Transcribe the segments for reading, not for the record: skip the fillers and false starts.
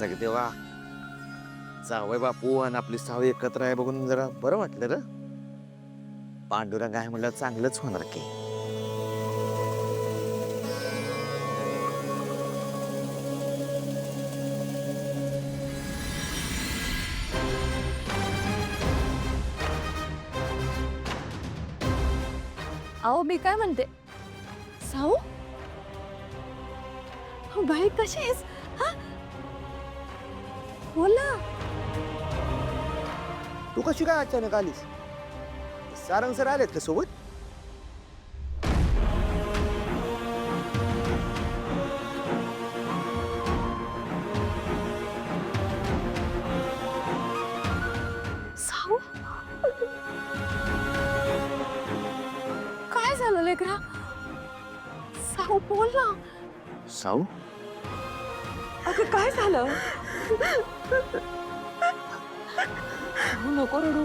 सगळे वा जावय बापू आणि आपली सावळी एकत्र आहे बघून जरा बरं वाटलं र. पांडुरंग आहे म्हणलं चांगलंच होणार की. अहो मी काय म्हणते साऊ हो बाई कशी आहेस हा बोल ना. तू कशी काय अचानक आलीस? सारंग सर आलेत का सोबत? साऊ काय झालं लेकरा साऊ बोल ना. साऊ अगं काय झालं साऊ नको रडू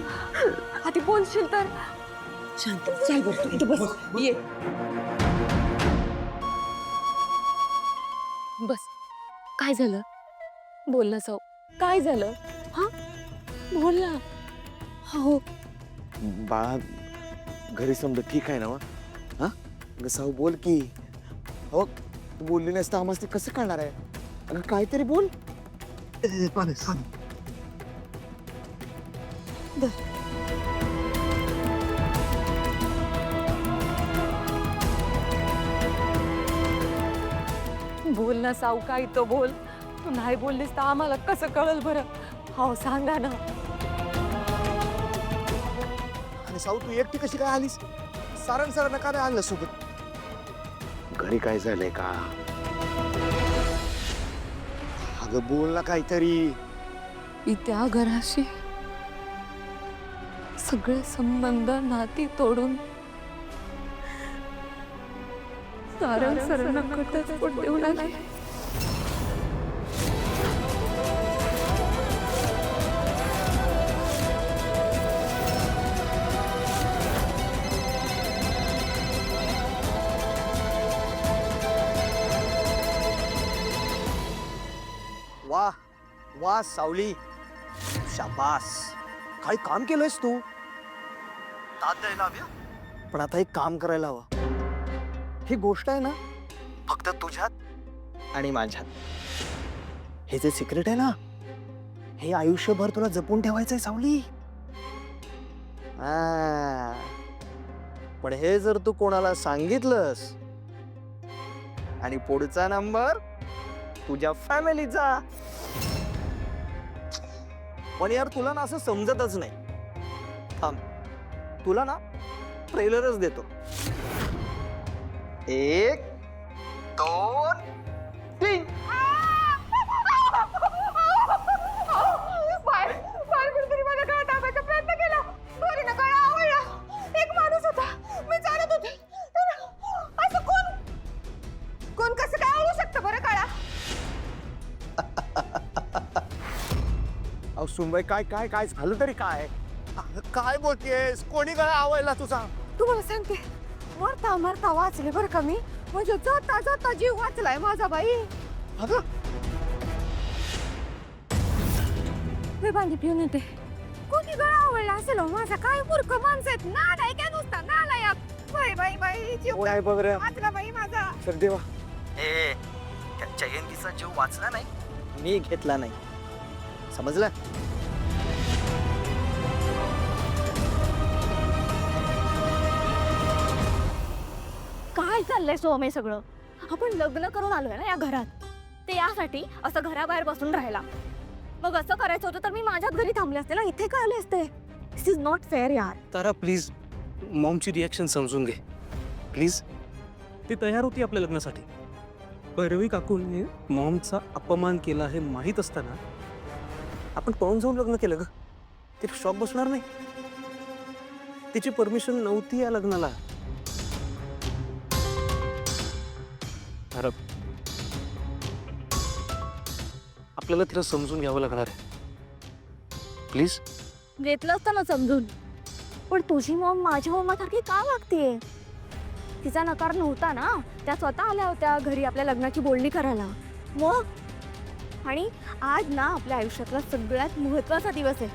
आधी बोलशील तर. शांत चल बस तू इथं बस ये बस. काय झालं बोल ना साऊ काय झालं हा बोल ना. हो बाळा घरी समजा ठीक आहे ना वा? हा अगं साऊ बोल की. हो तू बोलली नाहीस तर आम्हाला ते कसं कळणार आहे? अगं काहीतरी बोल. बोल ना साऊ काय तो बोल. तू नाही बोललीस तर आम्हाला कसं कळल बरं. हो सांगा ना. आणि साऊ तू एकटी कशी काय आलीस? सारंग सरांना का नाही आणलं सोबत? घरी काय झालंय का? अगं बोल ना काहीतरी. मी त्या घराशी सगळे संबंध नाती तोडून सारंग सरांना घटस्फोट देऊन आले. वाह वाह सावली शाबास. काही काम केलंयस तू. दाद द्यायला हवी पण आता एक काम करायला हवं. ही गोष्ट आहे ना फक्त तुझ्यात आणि माझ्यात. हे जे सिक्रेट आहे ना हे आयुष्यभर तुला जपून ठेवायचंय सावली. पण हे जर तू कोणाला सांगितलंस आणि पुढचा नंबर तुझ्या फॅमिलीचा. पण यार तुला ना असं समजतच नाही. थांब तुला ना ट्रेलरच देतो. 1 2 3. कुठेतरी मला गळा दाबायचा प्रयत्न केला. दोरीनं गळा आवळला. एक माणूस होता. मी चालत होते. असं कोण कसं काय आवळू शकतं बरं गळा? अहो सुनबाई काय काय काय झालं तरी काय? काय बोलतेस? कोणी गळा आवळला तुझा? तुम्हाला सांगते मरता मरता वाचले बरं का मी. म्हणजे जाता जाता जीव वाचलाय माझा बाई. अगं मी पाणी पिऊन येते. कोणी गळा आवळला असेल हो माझा. काय मूर्ख माणसं आहेत. नालाय काय नुसता नालायक. बाई बाई बाई जीव काय बघ रे वाचला बाई माझा. सर देवा. त्या जयंतीचा जीव वाचला नाही मी घेतला नाही. समजलं? काय चाललंय सोमे सगळं. आपण लग्न करून आलोय ना या घरात. ते यासाठी असं घराबाहेर बसून राहायला. मग असं करायचं होतं तर मी माझ्याच घरी थांबले असते ना. इथे काय आले असते? दिस इज नॉट फेअर यार. तारा प्लीज मॉमची रिॲक्शन समजून घे प्लीज. ती तयार होती आपल्या लग्नासाठी. भैरवी काकूने मॉमचा अपमान केला हे माहीत असताना आपण पळून जाऊन लग्न केलं ग. तिला शॉक बसणार नाही? तिची परमिशन नव्हती या लग्नाला. तारा आपल्याला तिला समजून घ्यावं लागणार आहे प्लीज. घेतलं असतं ना समजून. पण तुझी मॉम माझ्या मम्मासारखी का वागतेय? तिचा नकार नव्हता ना. त्या स्वतः आल्या होत्या घरी आपल्या लग्नाची बोलणी करायला. मग आणि आज ना आपल्या आयुष्यातला सगळ्यात महत्वाचा दिवस आहे.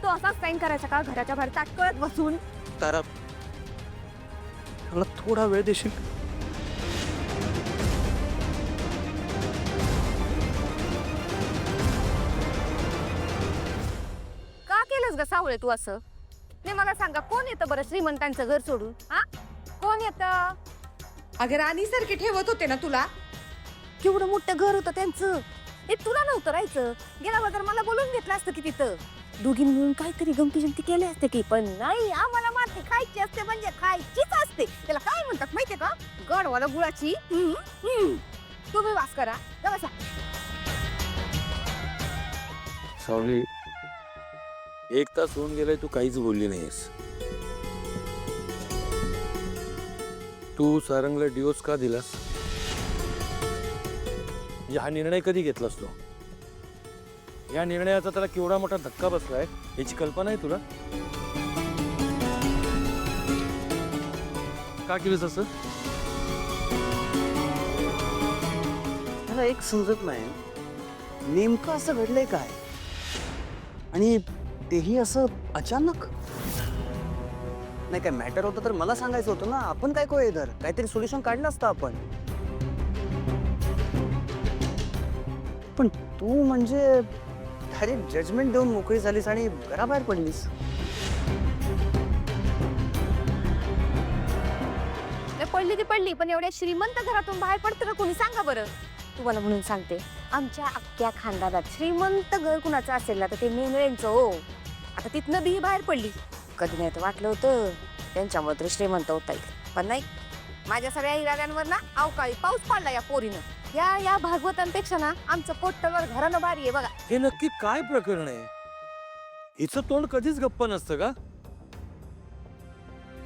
तो असाच साईन करायचा का घराच्या बाहेर ताटकळत बसून? तारा, मला थोडा वेळ देशील? का केलंस ग सावळे तू असं? नाही मला सांगा, कोण येतं बरं श्रीमंतांचं घर सोडून? हा, कोण येतं? अगं राणीसारखे ठेवत होते ना तुला. केवढं मोठं घर होतं त्यांचं. हे तुला नव्हतं राहायचं. गेला बाजार मला बोलून घेतलं असतं की तिथं दोघी मिळून काहीतरी गमती जमती केले असते की. पण नाही, आम्हाला माती खायची असते म्हणजे खायचीच असते. त्याला काय म्हणतात माहितीये का? गडवाला गुळाची. तुम्ही वास करा, जा बसा. सावली, 1 तास होऊन गेलाय, तू काहीच बोलली नाहीस. तू सारंगला डिवोर्स का दिलास? हा निर्णय कधी घेतलास तू? या निर्णयाचा त्याला केवढा मोठा धक्का बसलाय याची कल्पना आहे तुला? का केलंस असं? मला एक समजत नाही, नेमकं असं घडलंय काय? आणि तेही असं अचानक. नाही, काय मॅटर होतं तर मला सांगायचं होतं ना. आपण काय कोय इधर काहीतरी सोल्युशन काढलं असतं आपण. पण तू म्हणजे डायरेक्ट जजमेंट देऊन मोकळी झालीस आणि घराबाहेर पडलीस. पडली ती पडली, पण एवढ्या श्रीमंत घरातून बाहेर पडतं का कोणी? सांगा बरं. तुम्हाला म्हणून सांगते, आमच्या अख्ख्या खानदानात श्रीमंत घर कुणाचं असेल ना तर ते मेंगळ्यांचं हो. आता तिथनं बी बाहेर पडली. कधी नाही तर वाटलं होतं त्यांच्यामुळे तरी श्रीमंत होता येईल, पण नाही. माझ्या सगळ्या इराद्यांवर ना अवकाळी पाऊस पडला या पोरीनं. या भागवतांपेक्षा ना आमचं पोट्टवर घरानं भारी आहे बघा. हे नक्की काय प्रकरण आहे? हिचं तोंड कधीच गप्प नसतं का?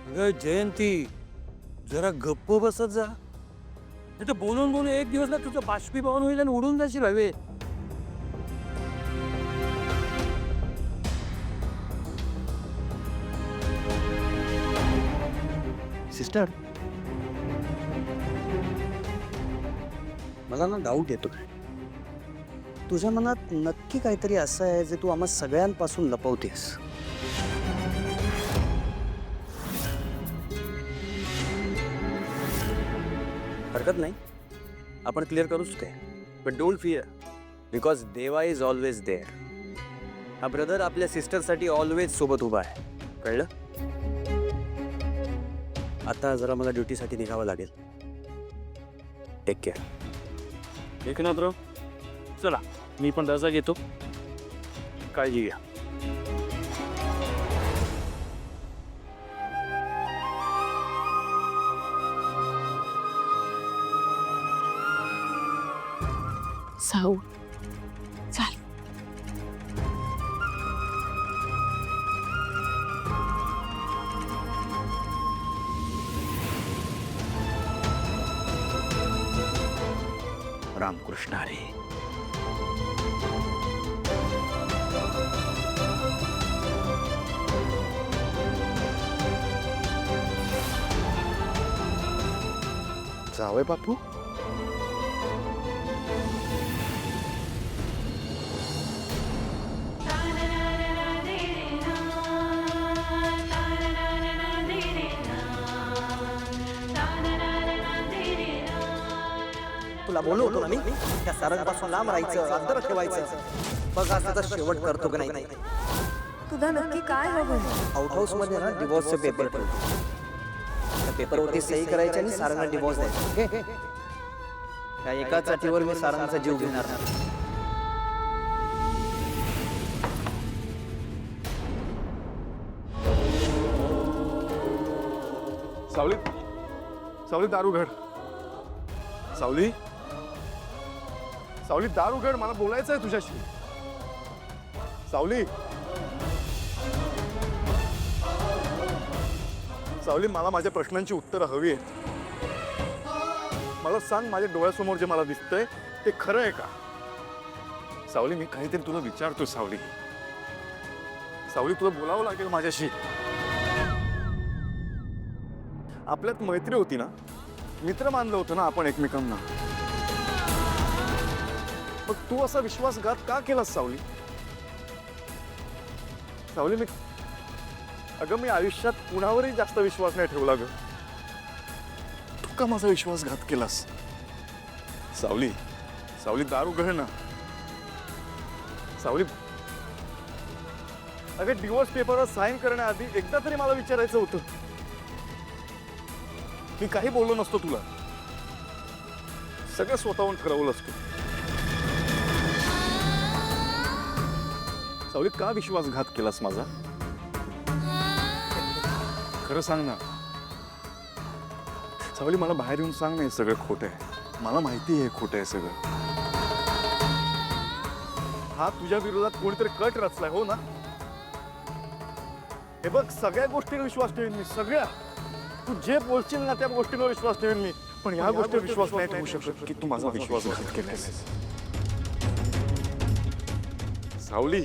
अगं जयंती, जरा गप्प बसत जा. नाही तर बोलून बोलून एक दिवस ना तुझं बाष्पीभवन होईल आणि उडून जाशील हवे. सिस्टर, मला ना डाऊट येतो. तुझ्या मनात नक्की काहीतरी असं आहे जे तू आम्हा सगळ्यांपासून लपवतेस. हरकत नाही, आपण क्लिअर करूच ते. बट डोंट फिअर, बिकॉज देवा इज ऑलवेज देअर. हा ब्रदर आपल्या सिस्टरसाठी ऑलवेज सोबत उभा आहे, कळलं? आता जरा मला ड्युटीसाठी निघावं लागेल. Take care. एकनाथराव, चला मी पण रजा घेतो. काळजी घ्या. साऊ चाल. रामकृष्ण हरी. जावय बापू, तुला बोललो होतो ना मी, त्या सारंगपासून लांब राहायचं, अंतर ठेवायचं. बघ आता तर शेवट करतो की नाही. तुझा नक्की काय हवं? आउट हाऊस मध्ये ना डिवोर्सचे पेपर पडले. त्या पेपरवरती सही करायची आणि सारंगला डिवोर्स द्यायचा. ओके? त्या एकाच अटीवर मी सारंगचा जीव घेणार नाही. सावली, सावली दारू घड. सावली, सावली दारू घड, मला बोलायचं आहे तुझ्याशी. सावली, सावली, मला माझ्या प्रश्नांची उत्तरं हवी आहेत. मला सांग, माझ्या डोळ्यासमोर जे मला दिसतंय ते खरं आहे का? सावली, मी काहीतरी तुला विचारतो. सावली, सावली, तुला बोलावं लागेल माझ्याशी. आपल्यात मैत्री होती ना, मित्र मानलं होतं ना आपण एकमेकांना. मग तू असा विश्वासघात का केलास सावली? सावली मी आयुष्यात कुणावरही जास्त विश्वास नाही ठेवला ग. तू का माझा विश्वासघात केलास? सावली सावली दारू घे ना. सावली अगं डिवोर्स पेपरवर साईन करण्याआधी एकदा तरी मला विचारायचं होतं. मी काही बोललो नसतो तुला. सगळं स्वतःहून ठरवलं असतो. सावली का विश्वासघात केलास माझा? खरं सांग ना सावली. मला बाहेर येऊन सांग ना हे सगळं खोटं आहे. मला माहिती आहे खोटं आहे सगळं. हा तुझ्या विरोधात कोणीतरी कट रचलाय हो ना. हे बघ सगळ्या गोष्टींवर विश्वास ठेवेन मी. सगळ्या तू जे बोलशील ना त्या गोष्टींवर विश्वास ठेवेन मी. पण या गोष्टीवर विश्वास नाही ठेवू शकत की तू माझा विश्वासघात केलास. सावली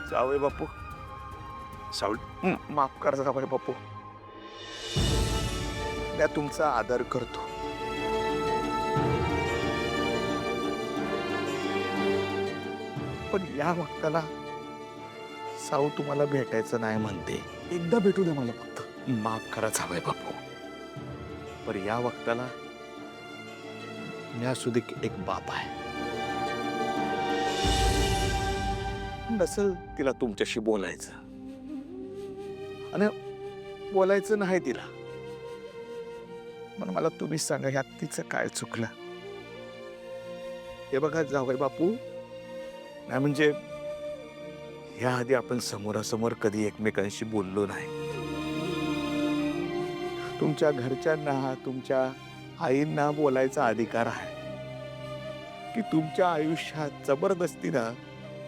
जावई बापू. सावली माफ करा जावई बापू. मी तुमचा आदर करतो. पण या वक्ताला साऊ तुम्हाला भेटायचं नाही म्हणते. एकदा भेटू दे मला फक्त. माफ करा जावई बापू. पण या वक्ताला मी सुद्धा एक बाप आहे. नसल तिला तुमच्याशी बोलायचं आणि बोलायचं नाही तिला. पण मला तुम्ही सांगा ह्यात तिचं काय चुकलं? हे बघा जावई बापू, नाही म्हणजे ह्या आधी आपण समोरासमोर कधी एकमेकांशी बोललो नाही. तुमच्या घरच्यांना तुमच्या आईंना बोलायचा अधिकार आहे की तुमच्या आयुष्यात जबरदस्तीनं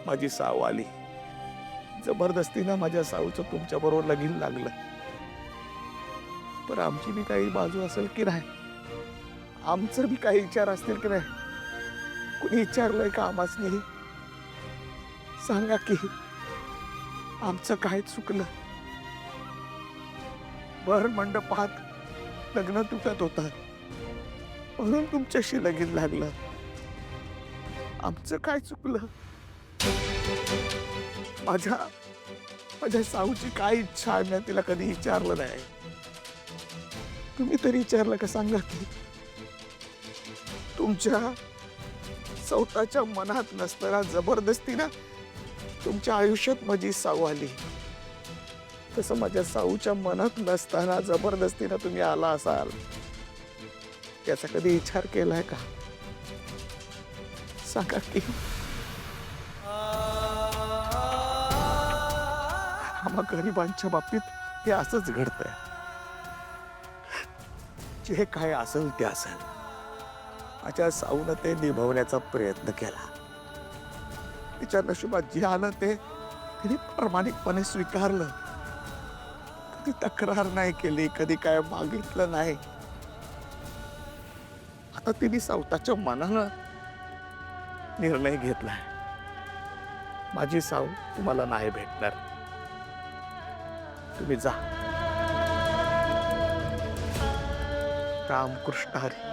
माझी साव आली. जबरदस्तीनं माझ्या साऊचं तुमच्या बरोबर लगीन लागलं. पण आमची बी काही बाजू असेल की नाही? आमचं बी काही विचार असतील की नाही? कुणी विचारलंय का आम्हाच नाही? सांगा की आमचं काय चुकलं? भर मंडपात लग्न तुटत होतं म्हणून तुमच्याशी लगीन लागलं. आमचं काय चुकलं? माझ्या साऊची काय इच्छा आहे मी तिला कधी विचारलं नाही. तुम्ही तरी विचारलं का? सांगा की तुमच्या स्वतःच्या मनात नसताना जबरदस्तीनं तुमच्या आयुष्यात माझी साऊ आली, तसं माझ्या साऊच्या मनात नसताना जबरदस्तीनं तुम्ही आला असाल याचा कधी विचार केलाय का? सांगा की. आम्हा गरिबांच्या बाबतीत हे असंच घडतंय. जे काय असेल ते असेल, माझ्या साऊनं ते निभवण्याचा प्रयत्न केला. तिच्या नशिबात जे आलं ते तिने प्रामाणिकपणे स्वीकारलं. कधी तक्रार नाही केली, कधी काय मागितलं नाही. आता तिने स्वतःच्या मनानं निर्णय घेतलाय, माझी साऊ तुम्हाला नाही भेटणार. तुम्ही जा. रामकृष्ण हरी.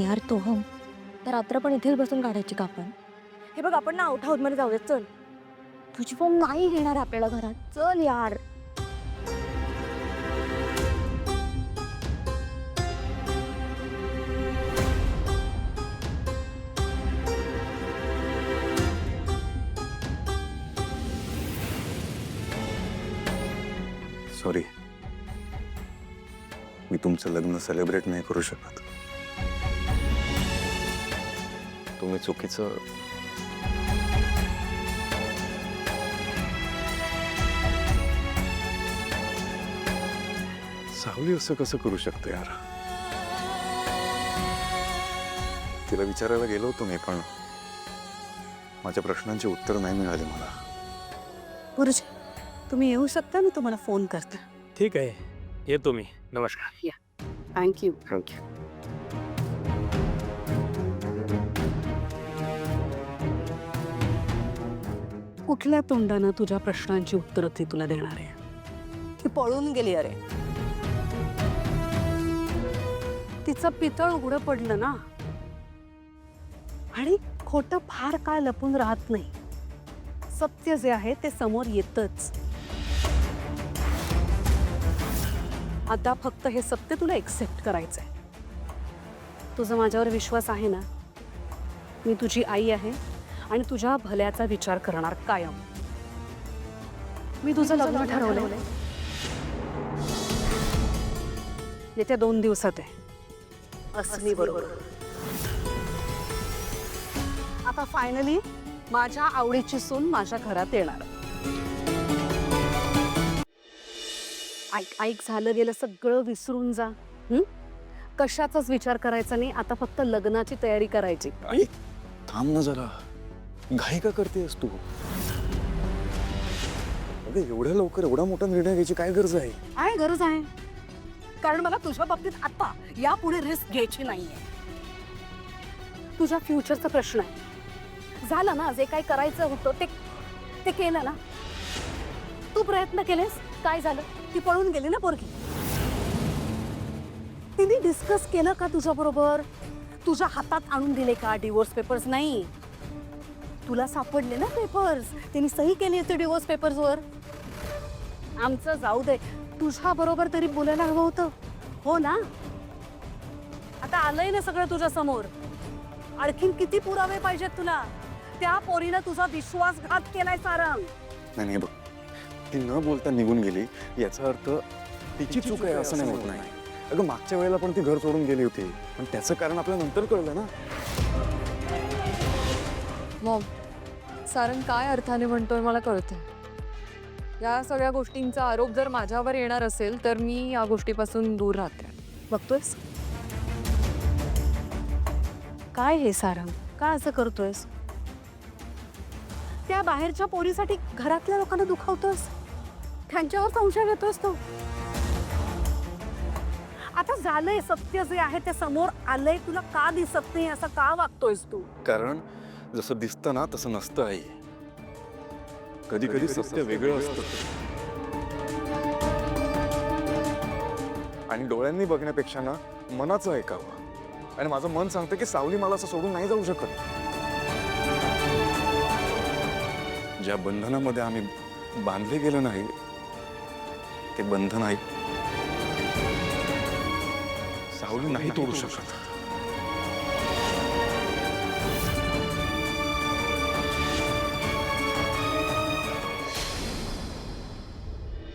यार तो हम रात्र पण इथेच बसून काढायची का आपण? हे बघ आपण ना आउट हाऊस मध्ये जाऊयात, चल. तुझी फॉर्म नाही घेणार आपल्याला घरात, चल यार. सॉरी, मी तुमचं लग्न सेलिब्रेट नाही करू शकत. तुम्ही चुकीचं सावली असं कसं करू शकते यार? तिला विचारायला गेलो होतो मी, पण माझ्या प्रश्नांची उत्तर नाही मिळाली मला. गुरुजी, तुम्ही येऊ शकता, मी तुम्हाला फोन करते. ठीक आहे, येतो मी. नमस्कार. थँक्यू. थँक्यू. कुठल्या तोंडानं तुझ्या प्रश्नांची उत्तरं ती तुला देणार आहे? ती पळून गेली. अरे, तिचं पितळ उघडं पडलं ना, आणि खोटं फार काळ लपून राहत नाही. सत्य जे आहे ते समोर येतच. आता फक्त हे सत्य तुला एक्सेप्ट करायचंय. तुझा माझ्यावर विश्वास आहे ना? मी तुझी आई आहे आणि तुझ्या भल्याचा विचार करणार कायम. मी तुझं लग्न ठरवलंय. येत्या 2 दिवसात आहे. अस्मी बरोबर. आता फायनली माझ्या आवडीची सून माझ्या घरात येणार. ऐक ऐक, झालं गेलं सगळं विसरून जा. कशाचाच विचार करायचा नाही. आता फक्त लग्नाची तयारी करायची. आई, थांब ना जरा. घाई का करतेस तू? अगं, एवढ्या लवकर एवढा मोठा निर्णय घ्यायची काय गरज आहे? आहे गरज आहे, कारण मला तुझ्या बाबतीत आता यापुढे रिस्क घ्यायची नाहीये. तुझ्या फ्युचरचा प्रश्न आहे. झालं ना, जे काही करायचं होतं ते केलं ना. तू प्रयत्न केलेस, काय झालं? ती पळून गेली ना पोरगी. तिने डिस्कस केलं का तुझ्या बरोबर? तुझ्या हातात आणून दिले का डिवोर्स पेपर्स? नाही, तुला सापडले ना पेपर्स. तिने सही केली होती डिवोर्स पेपर्सवर. आमचं जाऊ दे, तुझ्या बरोबर तरी बोलायला हवं होतं, हो ना? आता आलंय ना सगळं तुझ्या समोर. आणखीन किती पुरावे पाहिजेत तुला? त्या पोरीनं तुझा विश्वासघात केलाय सारंग. नाही बघ, ती न बोलता निघून गेली याचा अर्थ तिची चूक आहे असं नाही होत नाही. अगं, मागच्या वेळेला पण ती घर सोडून गेली होती, पण त्याचं कारण आपल्याला नंतर कळलं ना. मॉम, सारंग काय अर्थाने म्हणतोय मला कळतं. या सगळ्या गोष्टींचा आरोप जर माझ्यावर येणार असेल तर मी या गोष्टीपासून दूर राहते. बघतोयस काय हे सारंग? काय असं करतोयस? त्या बाहेरच्या पोरीसाठी घरातल्या लोकांना दुखावतोस, त्यांच्यावर संशय घेतोस तू. आता झालंय, सत्य जे आहे ते समोर आलंय. तुला का दिसत नाही? असं का वागतोयस तू? कारण जसं दिसतं ना तसं नसतं आई. कधी कधी सत्य वेगळं असतं, आणि डोळ्यांनी बघण्यापेक्षा ना मनाचं ऐकावं. आणि माझं मन सांगतं की सावली मला असं सोडून नाही जाऊ शकत. ज्या बंधनामध्ये आम्ही बांधले गेलो नाही ते बंधन आहे सावली नाही तोडू शकत.